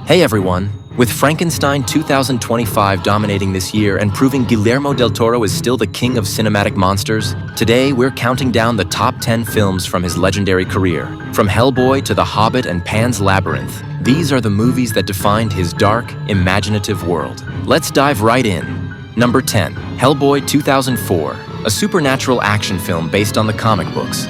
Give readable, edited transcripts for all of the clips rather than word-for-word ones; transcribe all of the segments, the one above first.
Hey everyone! With Frankenstein 2025 dominating this year and proving Guillermo del Toro is still the king of cinematic monsters, today we're counting down the top 10 films from his legendary career. From Hellboy to The Hobbit and Pan's Labyrinth, these are the movies that defined his dark, imaginative world. Let's dive right in. Number 10. Hellboy 2004, a supernatural action film based on the comic books.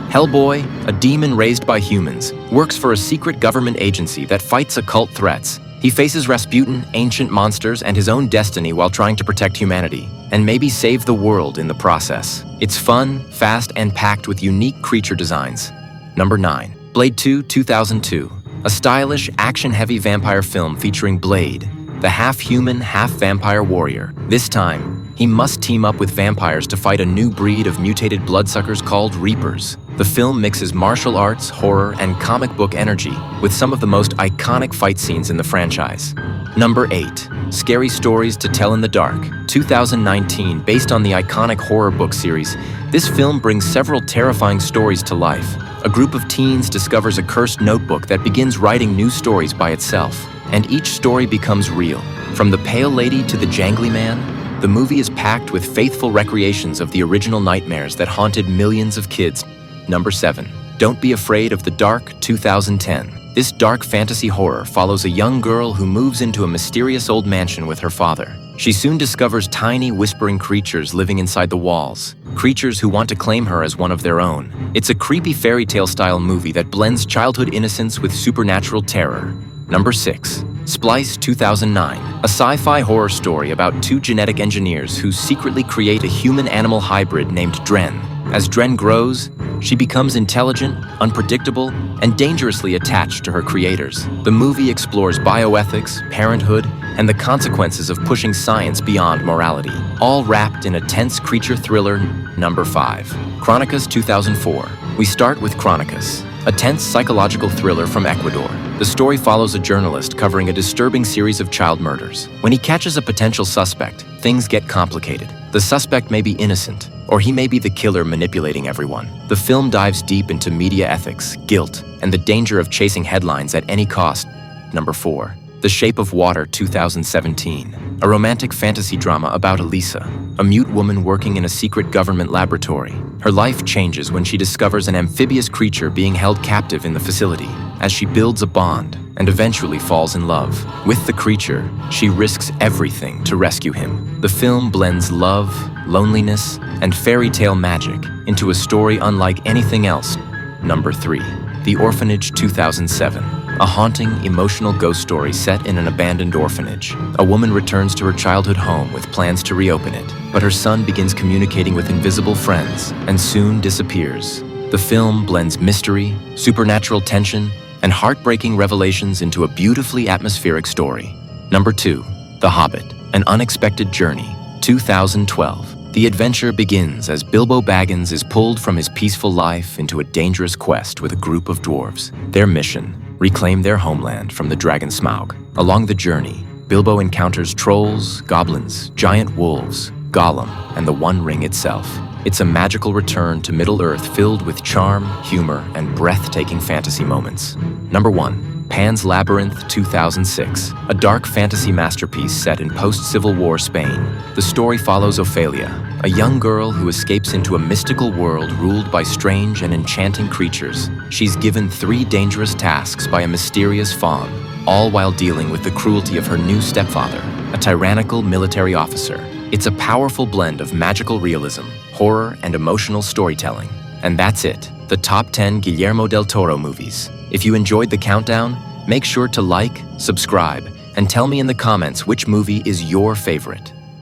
Hellboy, a demon raised by humans, works for a secret government agency that fights occult threats. He faces Rasputin, ancient monsters, and his own destiny while trying to protect humanity, and maybe save the world in the process. It's fun, fast, and packed with unique creature designs. Number 9. Blade 2 2002, a stylish, action-heavy vampire film featuring Blade, the half-human, half-vampire warrior. This time, he must team up with vampires to fight a new breed of mutated bloodsuckers called Reapers. The film mixes martial arts, horror, and comic book energy with some of the most iconic fight scenes in the franchise. Number 8. Scary Stories to Tell in the Dark, 2019. Based on the iconic horror book series, this film brings several terrifying stories to life. A group of teens discovers a cursed notebook that begins writing new stories by itself, and each story becomes real. From the Pale Lady to the Jangly Man, the movie is packed with faithful recreations of the original nightmares that haunted millions of kids. Number 7. Don't Be Afraid of the Dark, 2010. This dark fantasy horror follows a young girl who moves into a mysterious old mansion with her father. She soon discovers tiny, whispering creatures living inside the walls, creatures who want to claim her as one of their own. It's a creepy fairy tale style movie that blends childhood innocence with supernatural terror. Number 6. Splice 2009, a sci-fi horror story about two genetic engineers who secretly create a human-animal hybrid named Dren. As Dren grows, she becomes intelligent, unpredictable, and dangerously attached to her creators. The movie explores bioethics, parenthood, and the consequences of pushing science beyond morality, all wrapped in a tense creature thriller. Number 5. Chronicas 2004. We start with Chronicas, a tense psychological thriller from Ecuador. The story follows a journalist covering a disturbing series of child murders. When he catches a potential suspect, things get complicated. The suspect may be innocent, or he may be the killer manipulating everyone. The film dives deep into media ethics, guilt, and the danger of chasing headlines at any cost. Number 4. The Shape of Water 2017, a romantic fantasy drama about Elisa, a mute woman working in a secret government laboratory. Her life changes when she discovers an amphibious creature being held captive in the facility. As she builds a bond and eventually falls in love with the creature, she risks everything to rescue him. The film blends love, loneliness, and fairy tale magic into a story unlike anything else. Number 3. The Orphanage 2007, a haunting, emotional ghost story set in an abandoned orphanage. A woman returns to her childhood home with plans to reopen it, but her son begins communicating with invisible friends and soon disappears. The film blends mystery, supernatural tension, and heartbreaking revelations into a beautifully atmospheric story. Number 2. The Hobbit, an unexpected journey, 2012. The adventure begins as Bilbo Baggins is pulled from his peaceful life into a dangerous quest with a group of dwarves. Their mission: reclaim their homeland from the dragon Smaug. Along the journey, Bilbo encounters trolls, goblins, giant wolves, Gollum, and the One Ring itself. It's a magical return to Middle-earth filled with charm, humor, and breathtaking fantasy moments. Number 1. Pan's Labyrinth 2006, a dark fantasy masterpiece set in post-Civil War Spain. The story follows Ophelia, a young girl who escapes into a mystical world ruled by strange and enchanting creatures. She's given 3 dangerous tasks by a mysterious faun, all while dealing with the cruelty of her new stepfather, a tyrannical military officer. It's a powerful blend of magical realism, horror, and emotional storytelling. And that's it, the top 10 Guillermo del Toro movies. If you enjoyed the countdown, make sure to like, subscribe, and tell me in the comments which movie is your favorite.